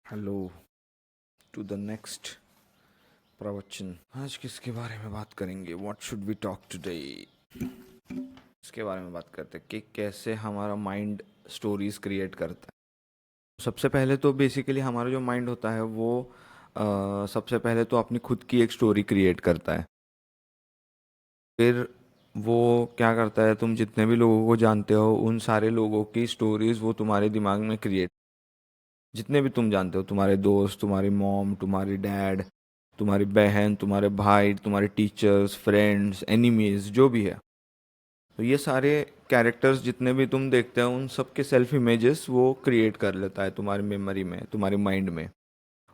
Hello to the next प्रवचन। आज किसके बारे में बात करेंगे? What should we talk today? इसके बारे में बात करते हैं कि कैसे हमारा माइंड स्टोरीज क्रिएट करता है। सबसे पहले तो बेसिकली हमारा जो माइंड होता है वो सबसे पहले तो अपनी खुद की एक स्टोरी क्रिएट करता है। फिर वो क्या करता है, तुम जितने भी लोगों को जानते हो उन सारे लोगों की स्टोरीज वो तुम्हारे दिमाग में क्रिएट, जितने भी तुम जानते हो, तुम्हारे दोस्त, तुम्हारी मॉम, तुम्हारी डैड, तुम्हारी बहन, तुम्हारे भाई, तुम्हारे टीचर्स, फ्रेंड्स, एनिमीज, जो भी है, तो ये सारे कैरेक्टर्स जितने भी तुम देखते हो उन सब के सेल्फ इमेजेस वो क्रिएट कर लेता है तुम्हारी मेमोरी में, तुम्हारे माइंड में।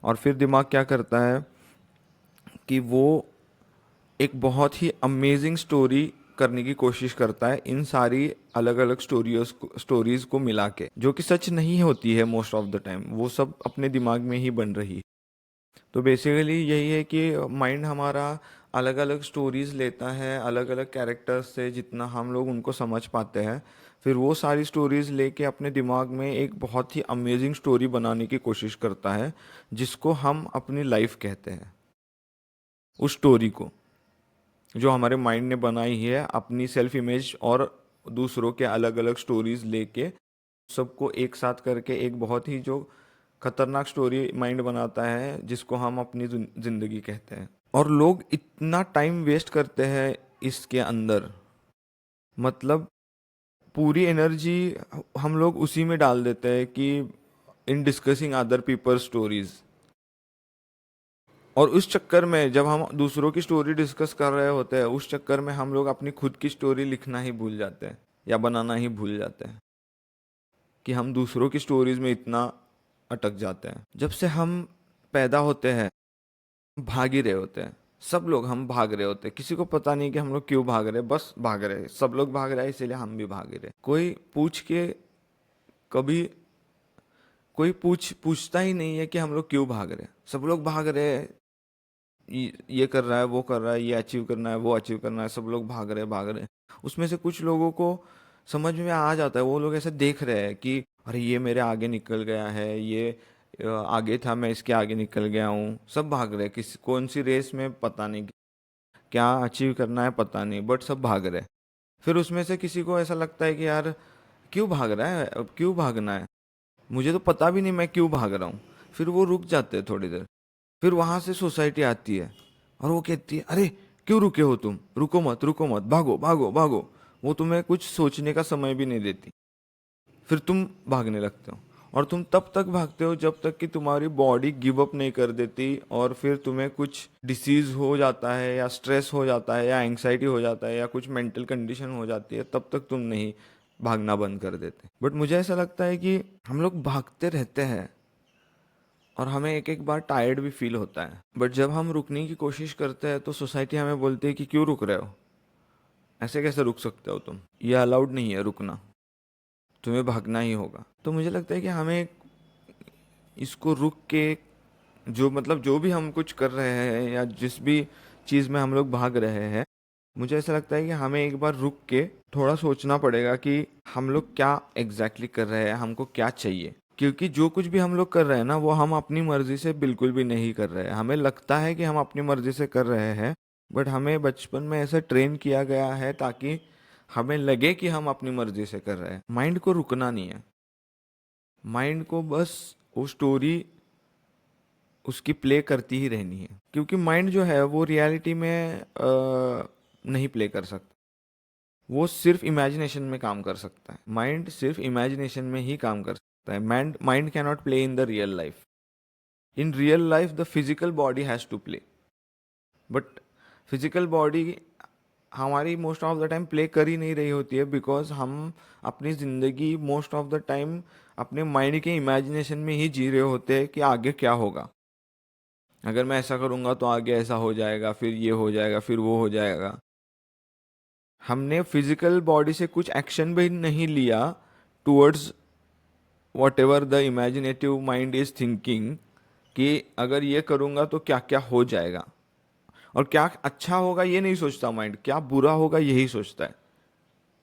और फिर दिमाग क्या करता है कि वो एक बहुत ही अमेजिंग स्टोरी करने की कोशिश करता है इन सारी अलग अलग स्टोरीज को मिला के, जो कि सच नहीं होती है मोस्ट ऑफ द टाइम, वो सब अपने दिमाग में ही बन रही। तो बेसिकली यही है कि माइंड हमारा अलग अलग स्टोरीज लेता है अलग अलग कैरेक्टर्स से, जितना हम लोग उनको समझ पाते हैं, फिर वो सारी स्टोरीज लेके अपने दिमाग में एक बहुत ही अमेजिंग स्टोरी बनाने की कोशिश करता है, जिसको हम अपनी लाइफ कहते हैं। उस स्टोरी को जो हमारे माइंड ने बनाई है अपनी सेल्फ इमेज और दूसरों के अलग अलग स्टोरीज लेके, सबको एक साथ करके एक बहुत ही जो खतरनाक स्टोरी माइंड बनाता है, जिसको हम अपनी जिंदगी कहते हैं। और लोग इतना टाइम वेस्ट करते हैं इसके अंदर, मतलब पूरी एनर्जी हम लोग उसी में डाल देते हैं कि इन डिस्कसिंग अदर पीपल स्टोरीज। और उस चक्कर में जब हम दूसरों की स्टोरी डिस्कस कर रहे होते हैं, उस चक्कर में हम लोग अपनी खुद की स्टोरी लिखना ही भूल जाते हैं या बनाना ही भूल जाते हैं, कि हम दूसरों की स्टोरीज में इतना अटक जाते हैं। जब से हम पैदा होते हैं भाग ही रहे होते हैं, सब लोग हम भाग रहे होते हैं, किसी को पता नहीं कि हम लोग क्यों भाग रहे हैं, बस भाग रहे हैं, सब लोग भाग रहे हैं इसीलिए हम भी भाग रहे हैं। कोई पूछ के कभी कोई पूछता ही नहीं है कि हम लोग क्यों भाग रहे हैं, सब लोग भाग रहे हैं, ये कर रहा है, वो कर रहा है, ये अचीव करना है, वो अचीव करना है, सब लोग भाग रहे हैं। उसमें से कुछ लोगों को समझ में आ जाता है, वो लोग ऐसे देख रहे हैं कि अरे ये मेरे आगे निकल गया है, ये आगे था, मैं इसके आगे निकल गया हूँ। सब भाग रहे हैं, किसी कौन सी रेस में पता नहीं, क्या अचीव करना है पता नहीं, बट सब भाग रहे हैं। फिर उसमें से किसी को ऐसा लगता है कि यार क्यों भाग रहा है, अब क्यों भागना है, मुझे तो पता भी नहीं मैं क्यों भाग रहा हूँ। फिर वो रुक जाते हैं थोड़ी देर, फिर वहां से सोसाइटी आती है और वो कहती है अरे क्यों रुके हो तुम, रुको मत, भागो भागो भागो। वो तुम्हें कुछ सोचने का समय भी नहीं देती, फिर तुम भागने लगते हो। और तुम तब तक भागते हो जब तक कि तुम्हारी बॉडी गिव अप नहीं कर देती, और फिर तुम्हें कुछ डिसीज हो जाता है या स्ट्रेस हो जाता है या एंग्जाइटी हो जाता है या कुछ मेंटल कंडीशन हो जाती है, तब तक तुम नहीं भागना बंद कर देते। बट मुझे ऐसा लगता है कि हम लोग भागते रहते हैं और हमें एक एक बार टायर्ड भी फील होता है, बट जब हम रुकने की कोशिश करते हैं तो सोसाइटी हमें बोलती है कि क्यों रुक रहे हो, ऐसे कैसे रुक सकते हो तुम, ये अलाउड नहीं है रुकना, तुम्हें भागना ही होगा। तो मुझे लगता है कि हमें इसको रुक के, जो मतलब जो भी हम कुछ कर रहे हैं या जिस भी चीज़ में हम लोग भाग रहे हैं, मुझे ऐसा लगता है कि हमें एक बार रुक के थोड़ा सोचना पड़ेगा कि हम लोग क्या एग्जैक्टली कर रहे हैं, हमको क्या चाहिए। क्योंकि जो कुछ भी हम लोग कर रहे हैं ना, वो हम अपनी मर्जी से बिल्कुल भी नहीं कर रहे हैं। हमें लगता है कि हम अपनी मर्जी से कर रहे हैं, बट हमें बचपन में ऐसा ट्रेन किया गया है ताकि हमें लगे कि हम अपनी मर्जी से कर रहे हैं। माइंड को रुकना नहीं है, माइंड को बस वो स्टोरी उसकी प्ले करती ही रहनी है, क्योंकि माइंड जो है वो रियलिटी में नहीं प्ले कर सकता, वो सिर्फ इमेजिनेशन में काम कर सकता है। माइंड सिर्फ इमेजिनेशन में ही काम कर सकता है। Mind can not play in the real life. In real life the physical body has to play, but physical body हमारी most of the time play कर ही नहीं रही होती है, बिकॉज हम अपनी ज़िंदगी मोस्ट ऑफ द टाइम अपने माइंड के इमेजिनेशन में ही जी रहे होते हैं कि आगे क्या होगा, अगर मैं ऐसा करूँगा तो आगे ऐसा हो जाएगा, फिर ये हो जाएगा, फिर वो हो जाएगा। हमने फिजिकल बॉडी से कुछ एक्शन भी नहीं लिया towards what ever the imaginative mind is thinking, कि अगर ये करूँगा तो क्या क्या हो जाएगा, और क्या अच्छा होगा ये नहीं सोचता माइंड, क्या बुरा होगा यही सोचता है।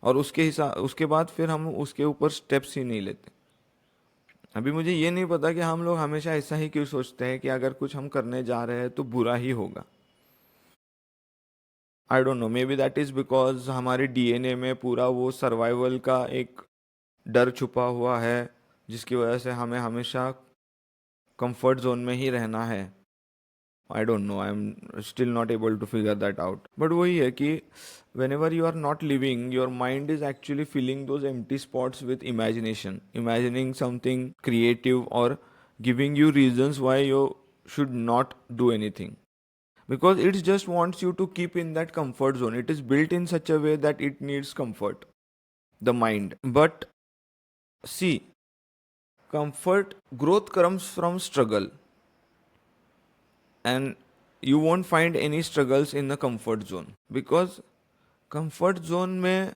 और उसके बाद फिर हम उसके ऊपर स्टेप्स ही नहीं लेते। अभी मुझे ये नहीं पता कि हम लोग हमेशा ऐसा ही क्यों सोचते हैं कि अगर कुछ हम करने जा रहे हैं तो बुरा ही होगा। आई don't no, may be that is because हमारे डीएनए में पूरा वो सर्वाइवल का एक डर छुपा हुआ है, जिसकी वजह से हमें हमेशा कंफर्ट जोन में ही रहना है। I don't know, I am still not able to figure that out, but वही है कि whenever you are not living, your mind is actually filling those empty spots with imagination, imagining something creative और giving you reasons why you should not do anything, because it just wants you to keep in that comfort zone. It is built in such a way that it needs comfort, the mind. But see, comfort growth comes from struggle, and you won't find any struggles in the comfort zone, because comfort zone में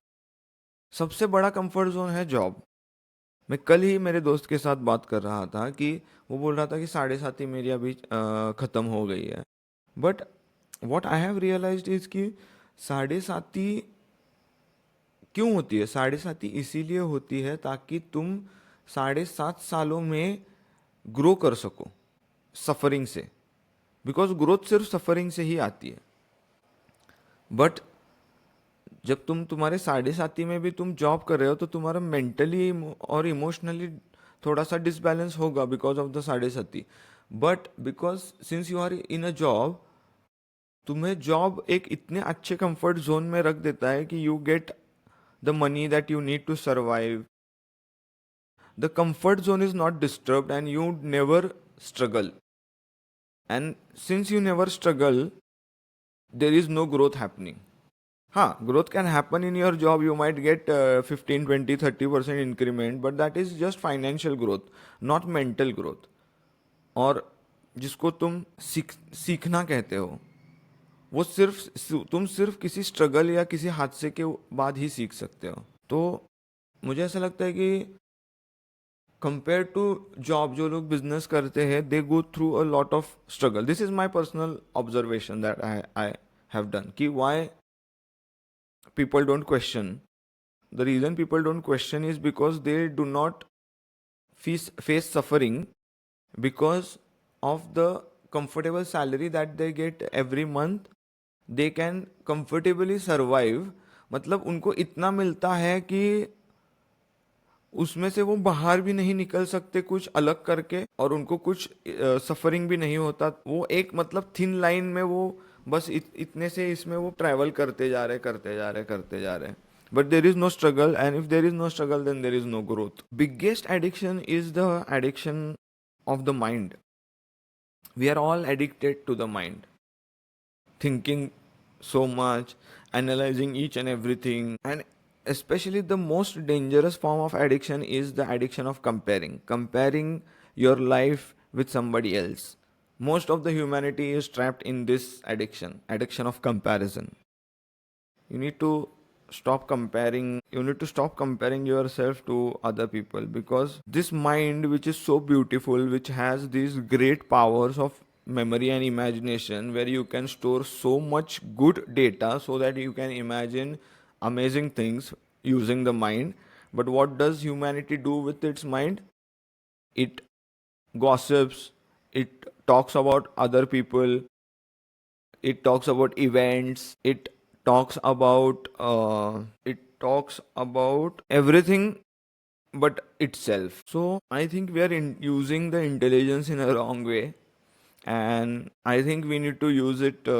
सबसे बड़ा comfort zone है job. मैं कल ही मेरे दोस्त के साथ बात कर रहा था कि वो बोल रहा था कि 7:30 मेरी अभी ख़त्म हो गई है, but what I have realised is कि 7:30 क्यों होती है? 7:30 इसीलिए होती है ताकि तुम 7.5 सालों में ग्रो कर सको सफरिंग से, बिकॉज ग्रोथ सिर्फ सफरिंग से ही आती है। बट जब तुम तुम्हारे 7:30 में भी तुम जॉब कर रहे हो तो तुम्हारा मेंटली और इमोशनली थोड़ा सा डिसबैलेंस होगा because of the 7:30। But because since you are in a job, तुम्हें जॉब एक इतने अच्छे कंफर्ट जोन में रख देता है कि you get the money that you need to survive. The comfort zone is not disturbed and you never struggle, and since you never struggle there is no growth happening. हाँ, growth can happen in your job, you might get 15, 20, 30% increment, but that is just financial growth, not mental growth. और जिसको तुम सीखना कहते हो, वो तुम सिर्फ किसी स्ट्रगल या किसी हादसे के बाद ही सीख सकते हो। तो मुझे ऐसा लगता है कि कंपेयर टू जॉब, जो लोग बिजनेस करते हैं they go through a lot of struggle. This is my personal observation that I have done, कि why people don't question. The reason people don't question is because they do not face suffering, because of the comfortable salary that they get every month. They can comfortably survive, मतलब उनको इतना मिलता है कि उसमें से वो बाहर भी नहीं निकल सकते कुछ अलग करके, और उनको कुछ सफरिंग भी नहीं होता। वो एक मतलब थिन लाइन में वो बस इतने से इसमें वो ट्रैवल करते जा रहे करते जा रहे करते जा रहे। But there is no struggle, and if there is no struggle then there is no growth. Biggest addiction is the addiction of the mind. We are all addicted to the mind, thinking so much, analyzing each and everything. And especially the most dangerous form of addiction is the addiction of comparing your life with somebody else. Most of the humanity is trapped in this addiction of comparison. You need to stop comparing yourself to other people, because this mind, which is so beautiful, which has these great powers of memory and imagination, where you can store so much good data so that you can imagine amazing things using the mind. But what does humanity do with its mind? It gossips, it talks about other people, it talks about events, it talks about everything but itself. So I think we are using the intelligence in a wrong way, and I think we need to use it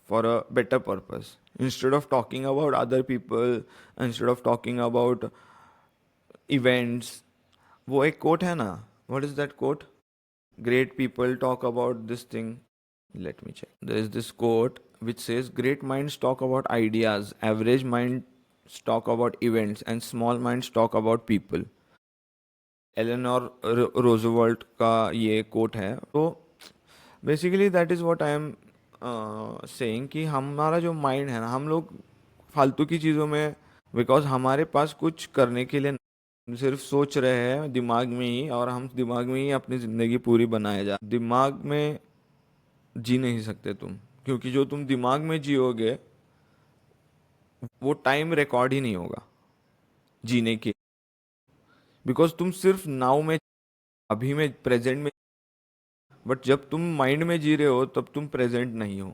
for a better purpose. Instead of talking about other people, instead of talking about events, वो एक quote है ना, what is that quote? Great people talk about this thing. Let me check. There is this quote which says, great minds talk about ideas, average minds talk about events, and small minds talk about people. Eleanor Roosevelt का ये coat है। तो basically that is what I am saying, कि हमारा जो mind है ना, हम लोग फालतू की चीज़ों में, बिकॉज हमारे पास कुछ करने के लिए सिर्फ सोच रहे हैं दिमाग में ही, और हम दिमाग में ही अपनी ज़िंदगी पूरी बनाए जा, दिमाग में जी नहीं सकते तुम, क्योंकि जो तुम दिमाग में जियोगे वो टाइम रिकॉर्ड ही नहीं होगा जीने की, बिकॉज तुम सिर्फ नाउ में अभी में प्रेजेंट में, बट जब तुम माइंड में जी रहे हो तब तुम प्रेजेंट नहीं हो,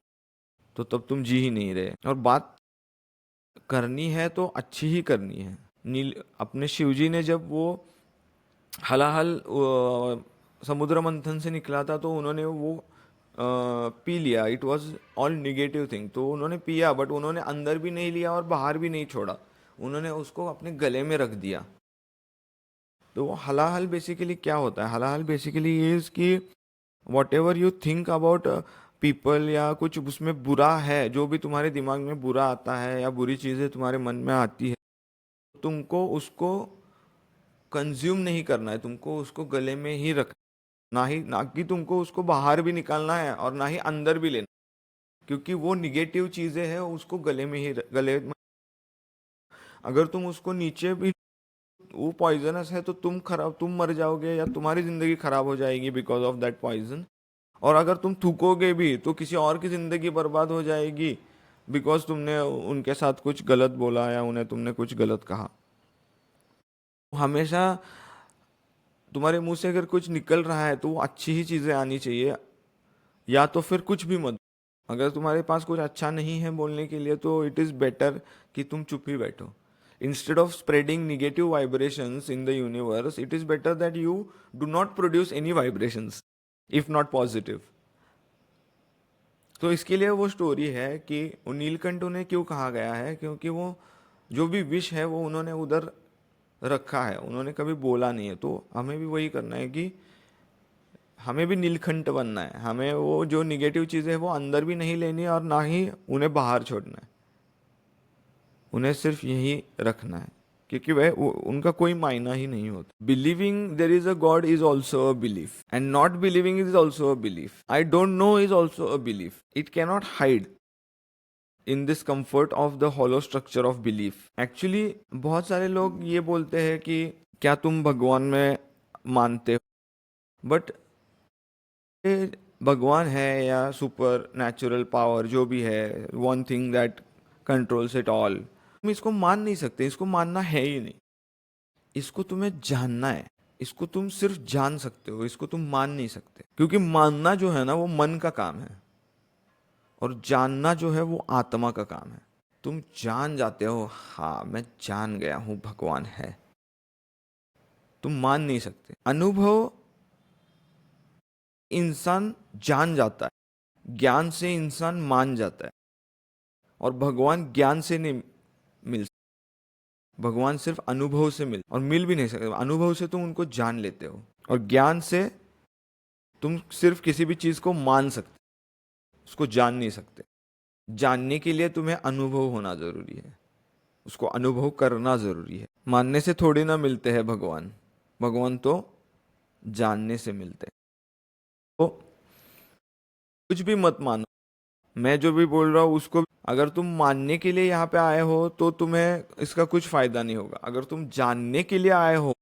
तो तब तुम जी ही नहीं रहे। और बात करनी है तो अच्छी ही करनी है। नील अपने शिवजी ने जब वो हलाहल समुद्र मंथन से निकला था तो उन्होंने वो पी लिया। It was all negative thing, तो उन्होंने पिया बट उन्होंने अंदर भी नहीं लिया और बाहर भी नहीं छोड़ा, उन्होंने उसको अपने गले में रख दिया। तो वो हलाहल बेसिकली क्या होता है? हलाहल बेसिकली ये कि what ever you think about people, या कुछ उसमें बुरा है, जो भी तुम्हारे दिमाग में बुरा आता है या बुरी चीज़ें तुम्हारे मन में आती है, तुमको उसको कंज्यूम नहीं करना है, तुमको उसको गले में ही रखना, ना कि तुमको उसको बाहर भी निकालना है और ना ही अंदर भी लेना, क्योंकि वो निगेटिव चीज़ें हैं, उसको गले में ही गले में, अगर तुम उसको नीचे भी, वो पॉइजनस है तो तुम मर जाओगे या तुम्हारी ज़िंदगी खराब हो जाएगी बिकॉज ऑफ दैट पॉइजन। और अगर तुम थूकोगे भी तो किसी और की ज़िंदगी बर्बाद हो जाएगी बिकॉज तुमने उनके साथ कुछ गलत बोला या उन्हें तुमने कुछ गलत कहा। हमेशा तुम्हारे मुंह से अगर कुछ निकल रहा है तो वो अच्छी ही चीज़ें आनी चाहिए, या तो फिर कुछ भी मत। अगर तुम्हारे पास कुछ अच्छा नहीं है बोलने के लिए तो इट इज़ बेटर कि तुम चुप ही बैठो। Instead of spreading negative vibrations in the universe, it is better that you do not produce any vibrations if not positive. तो इसके लिए वो स्टोरी है कि नीलकंठ उन्हें क्यों कहा गया है, क्योंकि वो जो भी विश है वो उन्होंने उधर रखा है, उन्होंने कभी बोला नहीं है। तो हमें भी वही करना है कि हमें भी नीलकंठ बनना है, हमें वो जो निगेटिव चीज़ें हैं वो अंदर भी नहीं लेनी और ना ही उन्हें बाहर छोड़ना है, उन्हें सिर्फ यही रखना है, क्योंकि उनका कोई मायना ही नहीं होता। Believing there is a God is also a belief, and not believing is also a belief. I don't no is also a belief. It cannot hide in this comfort of the hollow structure of belief. Actually बहुत सारे लोग ये बोलते हैं कि क्या तुम भगवान में मानते हो, बट भगवान है या सुपर नेचुरल पावर जो भी है, one thing that controls it all, तुम इसको मान नहीं सकते, इसको मानना है ही नहीं, इसको तुम्हें जानना है। इसको तुम सिर्फ जान सकते हो, इसको तुम मान नहीं सकते, क्योंकि मानना जो है ना वो मन का काम है और जानना जो है वो आत्मा का काम है। तुम जान जाते हो, हाँ मैं जान गया हूं भगवान है, तुम मान नहीं सकते। अनुभव इंसान जान जाता है, ज्ञान से इंसान मान जाता है, और भगवान ज्ञान से नहीं मिल, भगवान सिर्फ अनुभव से मिल, और मिल भी नहीं सकते। अनुभव से तुम उनको जान लेते हो और ज्ञान से तुम सिर्फ किसी भी चीज को मान सकते, उसको जान नहीं सकते। जानने के लिए तुम्हें अनुभव होना जरूरी है, उसको अनुभव करना जरूरी है। मानने से थोड़ी ना मिलते हैं भगवान, भगवान तो जानने से मिलते हैं। तो कुछ भी मत मानो, मैं जो भी बोल रहा हूँ उसको, अगर तुम मानने के लिए यहाँ पे आए हो तो तुम्हें इसका कुछ फायदा नहीं होगा। अगर तुम जानने के लिए आए हो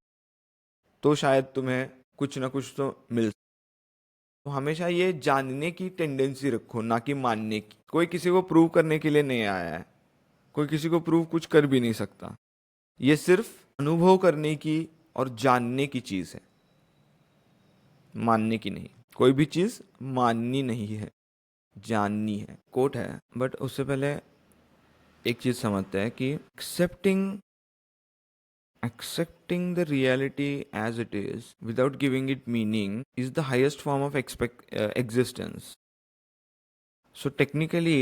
तो शायद तुम्हें कुछ ना कुछ तो मिल। तो हमेशा ये जानने की टेंडेंसी रखो, ना कि मानने की। कोई किसी को प्रूव करने के लिए नहीं आया है, कोई किसी को प्रूव कुछ कर भी नहीं सकता। ये सिर्फ अनुभव करने की और जानने की चीज है, मानने की नहीं। कोई भी चीज माननी नहीं है, जाननी है। कोट है, बट उससे पहले एक चीज समझते हैं कि accepting the reality as it is without giving it meaning is the highest form of existence. So technically,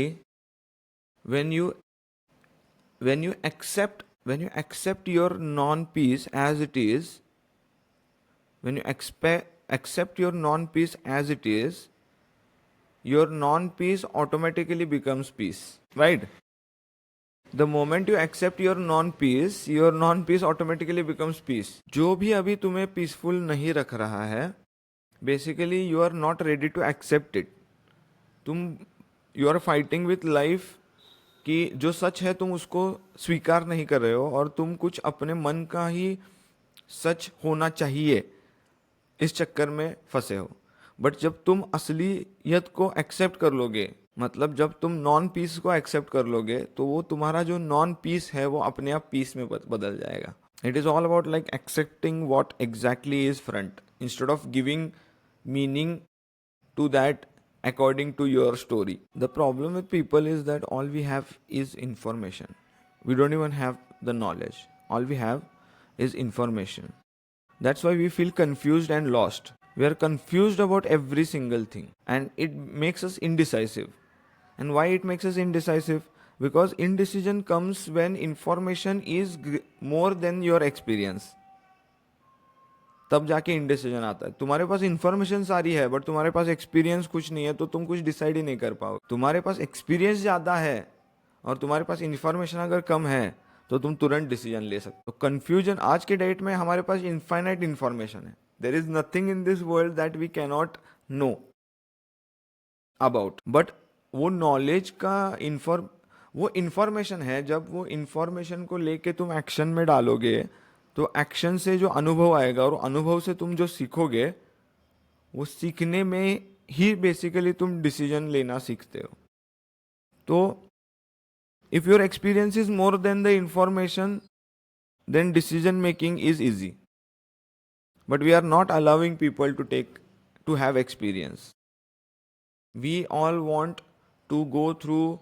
when you accept your non-peace as it is, when you accept your non-peace as it is, your non-peace automatically becomes peace, right? The moment you accept your non-peace automatically becomes peace. जो भी अभी तुम्हें peaceful नहीं रख रहा है, basically you are not ready to accept it. तुम you are fighting with life कि जो सच है तुम उसको स्वीकार नहीं कर रहे हो, और तुम कुछ अपने मन का ही सच होना चाहिए इस चक्कर में फंसे हो। बट जब तुम असलियत को एक्सेप्ट कर लोगे, मतलब जब तुम नॉन पीस को एक्सेप्ट कर लोगे, तो वो तुम्हारा जो नॉन पीस है वो अपने आप पीस में बदल जाएगा। It is all about like accepting what exactly is front. instead of giving meaning to that according to your story. The problem with people is that all we have is information. We don't even have the knowledge. All we have is information. That's why we feel confused and lost. We are confused about every single thing, and it makes us indecisive. And why it makes us indecisive? Because indecision comes when information is more than your experience. तब जाके indecision आता है. तुम्हारे पास information सारी है but तुम्हारे पास experience कुछ नहीं है, तो तुम कुछ डिसाइड ही नहीं कर पाओ. तुम्हारे पास एक्सपीरियंस ज्यादा है और तुम्हारे पास इंफॉर्मेशन अगर कम है तो तुम तुरंत डिसीजन ले सकते हो. कंफ्यूजन आज के डेट में हमारे पास इनफाइनाइट इंफॉर्मेशन है. There is nothing in this world that we cannot know about. But वो नॉलेज का वो इंफॉर्मेशन है. जब वो इंफॉर्मेशन को लेके तुम एक्शन में डालोगे तो एक्शन से जो अनुभव आएगा और अनुभव से तुम जो सीखोगे, वो सीखने में ही बेसिकली तुम डिसीजन लेना सीखते हो. तो if your experience is more than the information, then decision making is easy. But we are not allowing people to have experience. We all want to go through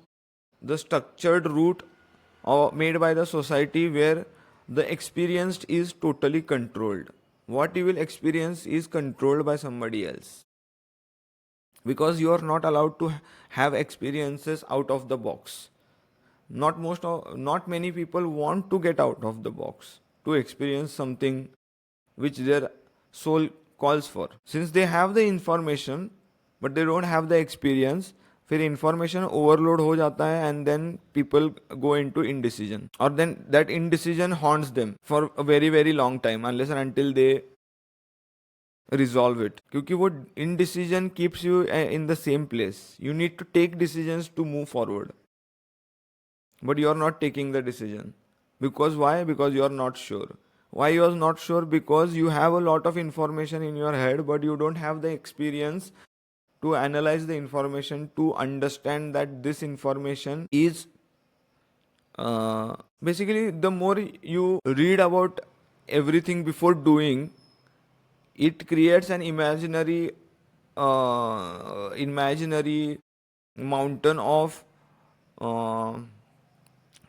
the structured route made by the society where the experienced is totally controlled. What you will experience is controlled by somebody else, because you are not allowed to have experiences out of the box. Not many people want to get out of the box to experience something which their soul calls for. Since they have the information but they don't have the experience, फिर information overload हो जाता है and then people go into indecision, और then that indecision haunts them for a very very long time unless and until they resolve it. क्योंकि वो indecision keeps you in the same place. You need to take decisions to move forward, but you are not taking the decision. Because why? Because you are not sure. Why you are not sure? Because you have a lot of information in your head, but you don't have the experience to analyze the information, to understand that this information is basically, the more you read about everything before doing, it creates an imaginary mountain of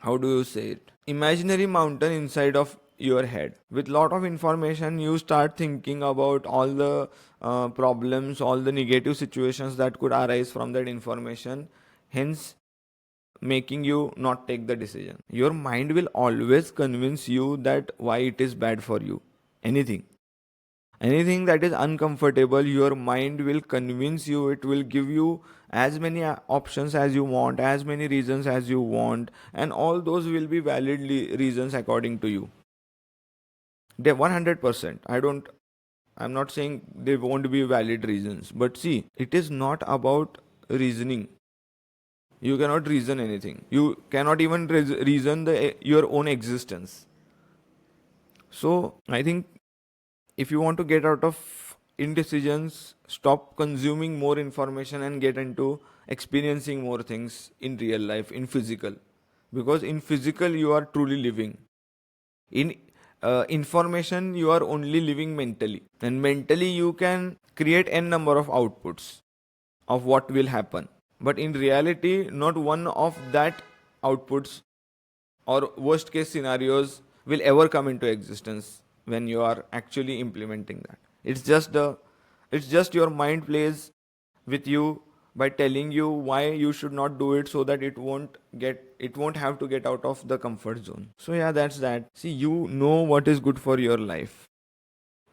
how do you say it, imaginary mountain inside of your head. With lot of information, you start thinking about all the problems, all the negative situations that could arise from that information, hence making you not take the decision. Your mind will always convince you that why it is bad for you. Anything that is uncomfortable, your mind will convince you. It will give you as many options as you want, as many reasons as you want, and all those will be valid reasons according to you. They 100%. I'm not saying they won't be valid reasons, but see, it is not about reasoning. You cannot reason anything. You cannot even reason your own existence. So I think if you want to get out of indecisions, stop consuming more information and get into experiencing more things in real life, in physical. Because in physical you are truly living. In information you are only living mentally, and mentally you can create n number of outputs of what will happen, but in reality not one of that outputs or worst case scenarios will ever come into existence when you are actually implementing that. It's just your mind plays with you by telling you why you should not do it, so that it won't have to get out of the comfort zone. So yeah, that's that. See, you know what is good for your life.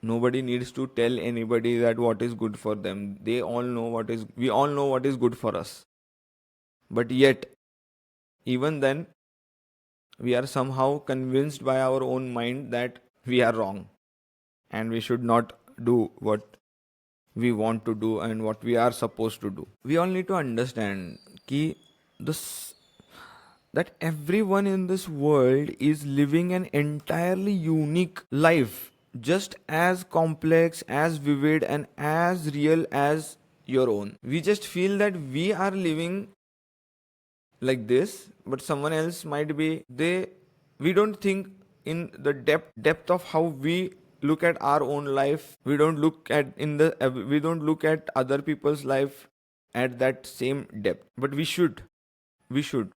Nobody needs to tell anybody that what is good for them. We all know what is good for us. But yet, even then, we are somehow convinced by our own mind that we are wrong and we should not do what we want to do and what we are supposed to do. We all need to understand that everyone in this world is living an entirely unique life, just as complex, as vivid, and as real as your own. We just feel that we are living like this, but someone else might be we don't think in the depth of how we look at our own life, we don't look at other people's life at that same depth, but we should.